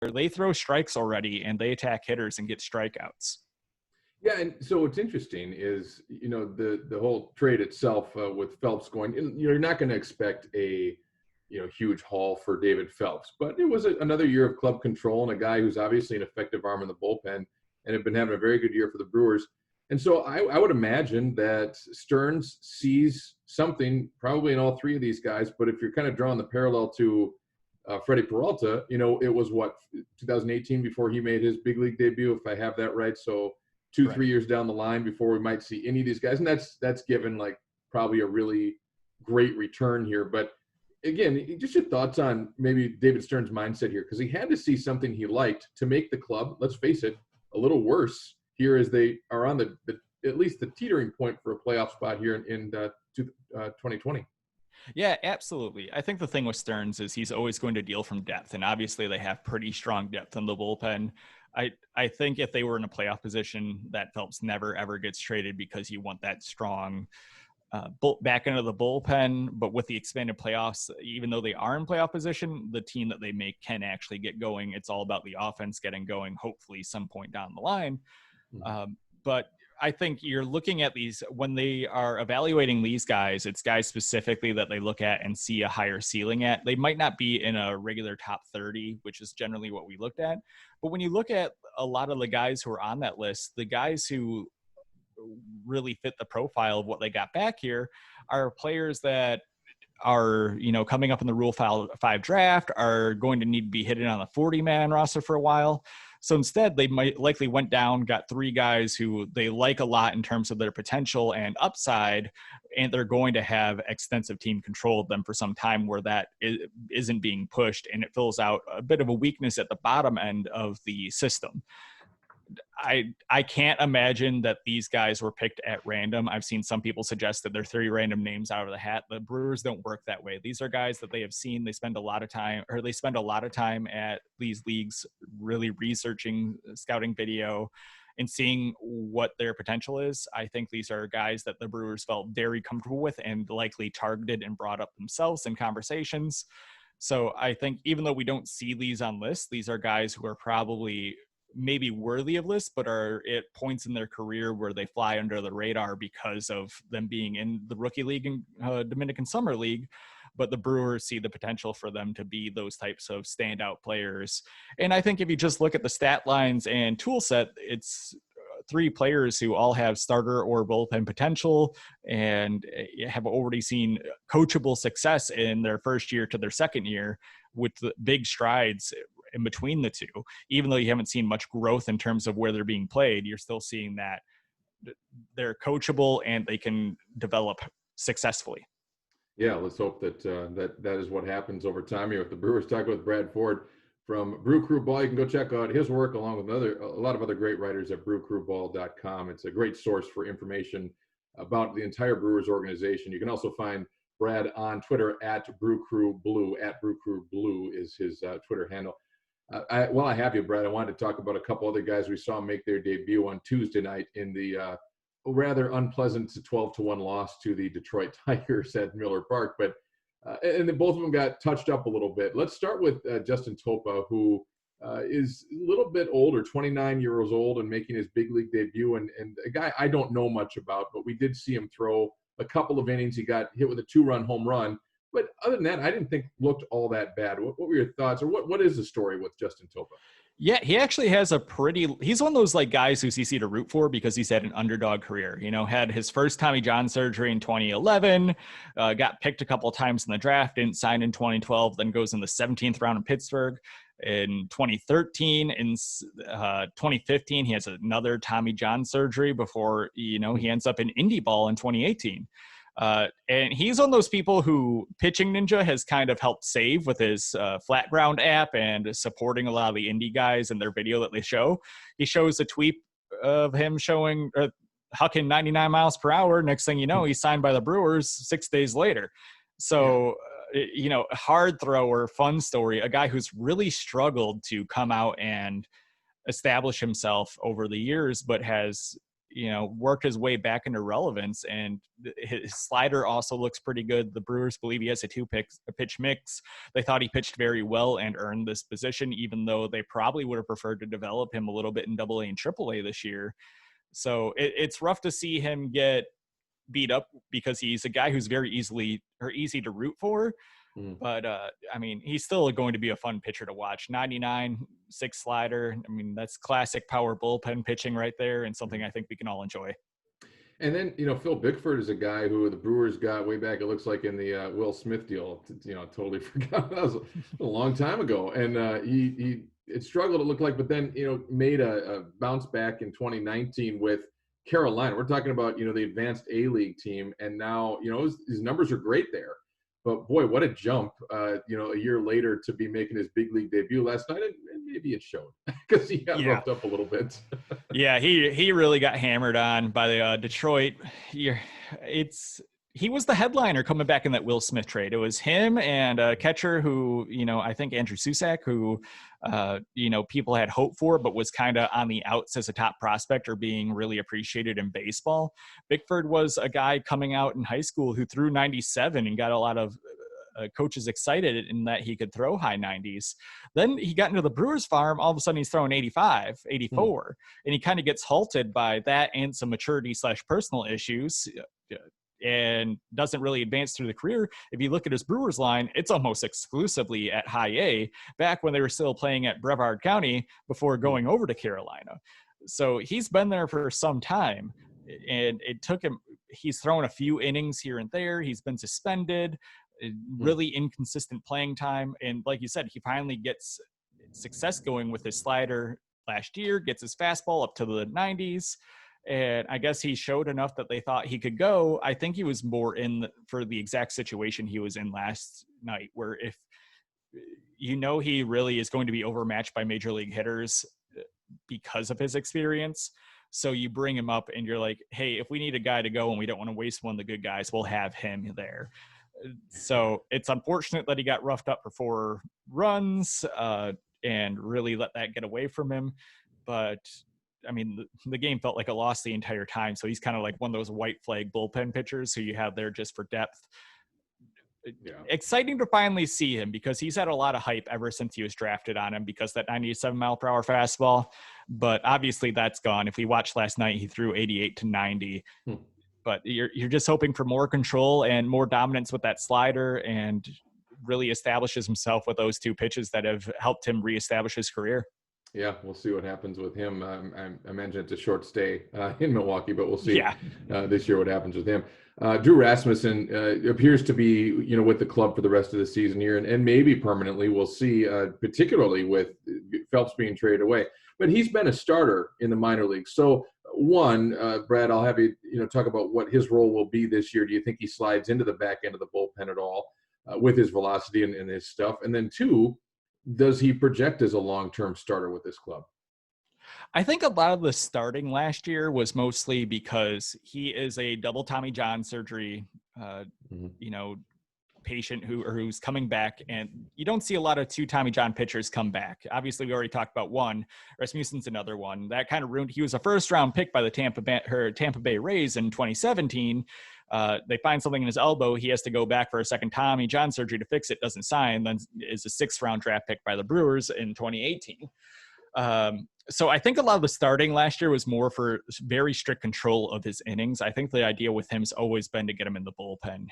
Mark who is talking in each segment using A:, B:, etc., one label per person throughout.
A: they throw strikes already and they attack hitters and get strikeouts.
B: Yeah, and so what's interesting is, the whole trade itself with Phelps going, you're not going to expect a, huge haul for David Phelps, but it was another year of club control and a guy who's obviously an effective arm in the bullpen and have been having a very good year for the Brewers. And so I would imagine that Stearns sees something probably in all three of these guys, but if you're kind of drawing the parallel to Freddie Peralta, it was 2018 before he made his big league debut, if I have that right. So 3 years down the line before we might see any of these guys. And that's given like probably a really great return here. But again, just your thoughts on maybe David Stearns' mindset here, because he had to see something he liked to make the club, let's face it, a little worse here as they are on the at least the teetering point for a playoff spot here in 2020.
A: Yeah, absolutely. I think the thing with Stearns is he's always going to deal from depth, and obviously they have pretty strong depth in the bullpen. I think if they were in a playoff position, that Phelps never, ever gets traded because you want that strong back into the bullpen. But with the expanded playoffs, even though they are in playoff position, the team that they make can actually get going. It's all about the offense getting going, hopefully some point down the line. But I think you're looking at these when they are evaluating these guys, it's guys specifically that they look at and see a higher ceiling at. They might not be in a regular top 30, which is generally what we looked at. But when you look at a lot of the guys who are on that list, the guys who really fit the profile of what they got back here are players that are, coming up in the Rule 5 draft, are going to need to be hidden on the 40-man roster for a while. So instead, they might likely went down, got three guys who they like a lot in terms of their potential and upside, and they're going to have extensive team control of them for some time where that isn't being pushed, and it fills out a bit of a weakness at the bottom end of the system. I can't imagine that these guys were picked at random. I've seen some people suggest that they're 3 random names out of the hat. The Brewers don't work that way. These are guys that they have seen. They spend a lot of time at these leagues really researching, scouting video, and seeing what their potential is. I think these are guys that the Brewers felt very comfortable with and likely targeted and brought up themselves in conversations. So I think even though we don't see these on lists, these are guys who are probably maybe worthy of lists, but are at points in their career where they fly under the radar because of them being in the rookie league and Dominican Summer League. But the Brewers see the potential for them to be those types of standout players. And I think if you just look at the stat lines and tool set, it's 3 players who all have starter or bullpen potential and have already seen coachable success in their first year to their second year with the big strides in between the two. Even though you haven't seen much growth in terms of where they're being played, you're still seeing that they're coachable and they can develop successfully.
B: Yeah, let's hope that that is what happens over time here with the Brewers. Talking with Brad Ford from Brew Crew Ball. You can go check out his work along with a lot of other great writers at brewcrewball.com. It's a great source for information about the entire Brewers organization. You can also find Brad on Twitter at Brew Crew Blue. At Brew Crew Blue is his Twitter handle. While I have you, Brad, I wanted to talk about a couple other guys we saw make their debut on Tuesday night in the rather unpleasant 12-1 loss to the Detroit Tigers at Miller Park. But and then both of them got touched up a little bit. Let's start with Justin Topa, who is a little bit older, 29 years old, and making his big league debut. And a guy I don't know much about, but we did see him throw a couple of innings. He got hit with a 2-run home run. But other than that, I didn't think looked all that bad. What were your thoughts, or what is the story with Justin Topa?
A: Yeah, he actually has he's one of those like guys who's easy to root for because he's had an underdog career. Had his first Tommy John surgery in 2011, got picked a couple of times in the draft, didn't sign in 2012, then goes in the 17th round in Pittsburgh. In 2013, in 2015, he has another Tommy John surgery before, he ends up in indie ball in 2018. And he's one of those people who Pitching Ninja has kind of helped save with his Flat Ground app and supporting a lot of the indie guys in their video that they show. He shows a tweet of him showing hucking 99 miles per hour. Next thing you know, he's signed by the Brewers 6 days later. So, hard thrower, fun story, a guy who's really struggled to come out and establish himself over the years, but has worked his way back into relevance, and his slider also looks pretty good. The Brewers believe he has a pitch mix. They thought he pitched very well and earned this position, even though they probably would have preferred to develop him a little bit in AA and AAA this year. So it's rough to see him get beat up because he's a guy who's very easy to root for. But he's still going to be a fun pitcher to watch. 99, 6 slider. That's classic power bullpen pitching right there, and something I think we can all enjoy.
B: And then, Phil Bickford is a guy who the Brewers got way back, it looks like, in the Will Smith deal. Totally forgot. That was a long time ago. And he struggled, it looked like, but then, made a bounce back in 2019 with Carolina. We're talking about, the advanced A-League team. And now, his numbers are great there. But boy, what a jump, a year later to be making his big league debut last night. And maybe it showed because he got roughed up a little bit.
A: Yeah, he really got hammered on by the Detroit. He was the headliner coming back in that Will Smith trade. It was him and a catcher who, I think Andrew Susak, who, people had hoped for, but was kind of on the outs as a top prospect or being really appreciated in baseball. Bickford was a guy coming out in high school who threw 97 and got a lot of coaches excited in that he could throw high 90s. Then he got into the Brewers farm. All of a sudden he's throwing 85, 84, and he kind of gets halted by that and some maturity / personal issues. And doesn't really advance through the career. If you look at his Brewers line, it's almost exclusively at high A, back when they were still playing at Brevard County before going over to Carolina. So he's been there for some time, and it took him, he's thrown a few innings here and there. He's been suspended, really inconsistent playing time. And like you said, he finally gets success going with his slider last year, gets his fastball up to the 90s. And I guess he showed enough that they thought he could go. I think he was more in for the exact situation he was in last night, where if he really is going to be overmatched by major league hitters because of his experience. So you bring him up and you're like, hey, if we need a guy to go and we don't want to waste one of the good guys, we'll have him there. So it's unfortunate that he got roughed up for 4 runs and really let that get away from him. But the game felt like a loss the entire time. So he's kind of like one of those white flag bullpen pitchers who you have there just for depth. Yeah. Exciting to finally see him because he's had a lot of hype ever since he was drafted on him because that 97 mile per hour fastball. But obviously that's gone. If we watched last night, he threw 88 to 90. But you're just hoping for more control and more dominance with that slider, and really establishes himself with those 2 pitches that have helped him reestablish his career.
B: Yeah, we'll see what happens with him. I imagine it's a short stay in Milwaukee, but we'll see this year what happens with him. Drew Rasmussen appears to be, with the club for the rest of the season here, and maybe permanently. We'll see, particularly with Phelps being traded away. But he's been a starter in the minor leagues. So, one, Brad, I'll have you, talk about what his role will be this year. Do you think he slides into the back end of the bullpen at all with his velocity and his stuff? And then 2, does he project as a long-term starter with this club?
A: I think a lot of the starting last year was mostly because he is a double Tommy John surgery, patient who's coming back, and you don't see a lot of 2 Tommy John pitchers come back. Obviously, we already talked about one. Rasmussen's another one. That kind of ruined. He was a first-round pick by the Tampa Bay Rays in 2017. They find something in his elbow. He has to go back for a second Tommy John surgery to fix it. Doesn't sign. Then is a 6th round draft pick by the Brewers in 2018. So I think a lot of the starting last year was more for very strict control of his innings. I think the idea with him has always been to get him in the bullpen.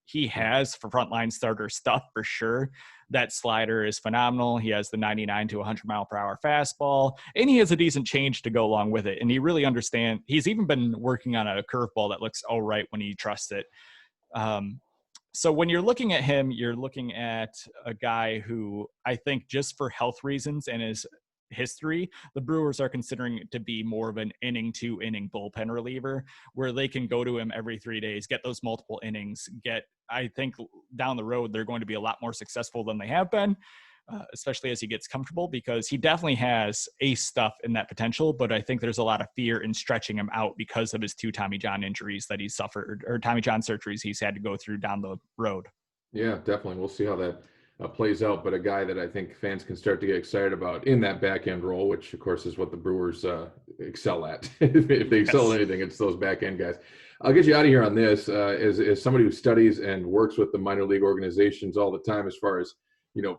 A: He has for frontline starter stuff for sure. That slider is phenomenal. He has the 99 to 100 mile per hour fastball, and he has a decent change to go along with it. And he really understands. He's even been working on a curveball that looks all right when he trusts it. So when you're looking at him, you're looking at a guy who I think just for health reasons and his history, the Brewers are considering it to be more of an inning to inning bullpen reliever where they can go to him every 3 days, get those multiple innings, I think down the road, they're going to be a lot more successful than they have been, especially as he gets comfortable, because he definitely has ace stuff in that potential, but I think there's a lot of fear in stretching him out because of his 2 Tommy John injuries that he's suffered, or Tommy John surgeries he's had to go through down the road.
B: Yeah, definitely. We'll see how that plays out, but a guy that I think fans can start to get excited about in that back end role, which of course is what the Brewers excel at. If they excel
A: Yes.
B: at anything, it's those back end guys. I'll get you out of here on this. As somebody who studies and works with the minor league organizations all the time, as far as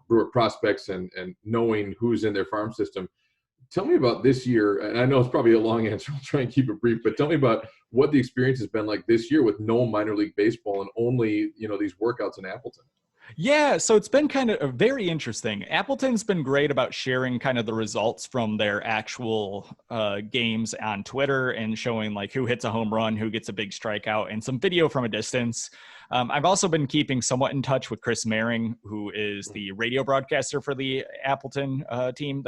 B: Brewer prospects and knowing who's in their farm system. Tell me about this year, and I know it's probably a long answer. I'll try and keep it brief, but tell me about what the experience has been like this year with no minor league baseball and only these workouts in Appleton.
A: Yeah, so it's been kind of very interesting. Appleton's been great about sharing kind of the results from their actual games on Twitter and showing like who hits a home run, who gets a big strikeout, and some video from a distance. I've also been keeping somewhat in touch with Chris Maring, who is the radio broadcaster for the Appleton team.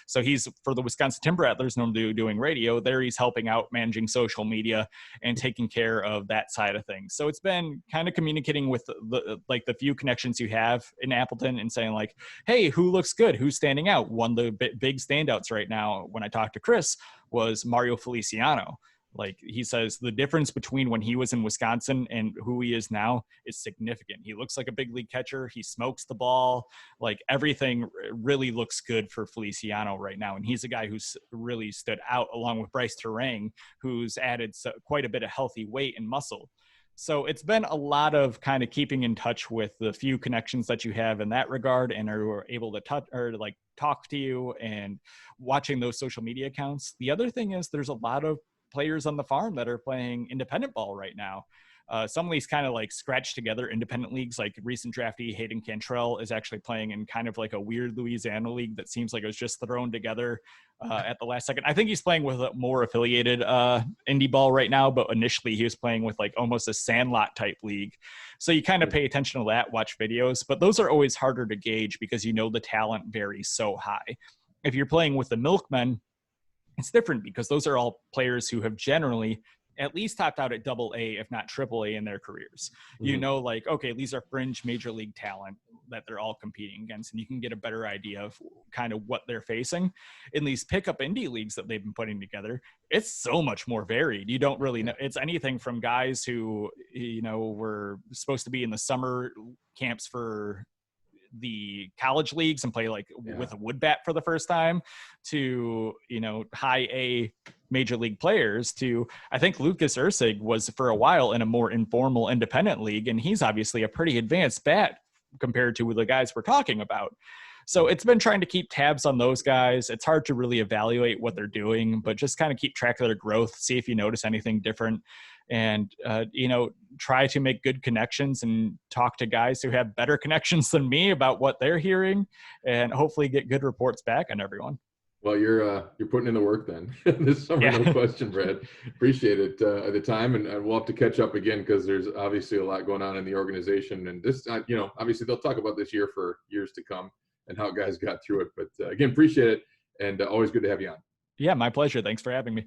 A: So he's for the Wisconsin Timber Rattlers, normally doing radio. There he's helping out managing social media and taking care of that side of things. So it's been kind of communicating with the few connections you have in Appleton and saying like, hey, who looks good? Who's standing out? One of the big standouts right now when I talked to Chris was Mario Feliciano. Like he says, the difference between when he was in Wisconsin and who he is now is significant. He looks like a big league catcher. He smokes the ball. Like everything really looks good for Feliciano right now. And he's a guy who's really stood out along with Bryce Terang, who's added quite a bit of healthy weight and muscle. So it's been a lot of kind of keeping in touch with the few connections that you have in that regard and are able to touch or like talk to you and watching those social media accounts. The other thing is there's a lot of players on the farm that are playing independent ball right now. Some of these kind of like scratched together independent leagues, like recent draftee Hayden Cantrell is actually playing in kind of like a weird Louisiana league that seems like it was just thrown together at the last second. I think he's playing with a more affiliated indie ball right now, but initially he was playing with like almost a Sandlot type league. So you kind of pay attention to that, watch videos, but those are always harder to gauge because the talent varies so high. If you're playing with the Milkmen, it's different because those are all players who have generally at least topped out at AA, if not AAA in their careers.
B: Mm-hmm.
A: Like, okay, these are fringe major league talent that they're all competing against, and you can get a better idea of kind of what they're facing. In these pickup indie leagues that they've been putting together, it's so much more varied. You don't really know. It's anything from guys who, were supposed to be in the summer camps for the college leagues and play like with a wood bat for the first time to, high A major league players to, I think Lucas Ursig was for a while in a more informal independent league. And he's obviously a pretty advanced bat compared to the guys we're talking about. So it's been trying to keep tabs on those guys. It's hard to really evaluate what they're doing, but just kind of keep track of their growth, see if you notice anything different, and, try to make good connections and talk to guys who have better connections than me about what they're hearing and hopefully get good reports back on everyone.
B: Well, you're putting in the work then this summer,
A: Yeah.
B: no question, Brad. Appreciate it at the time, and we'll have to catch up again because there's obviously a lot going on in the organization, and this, obviously they'll talk about this year for years to come and how guys got through it. But again, appreciate it, and always good to have you on.
A: Yeah, my pleasure. Thanks for having me.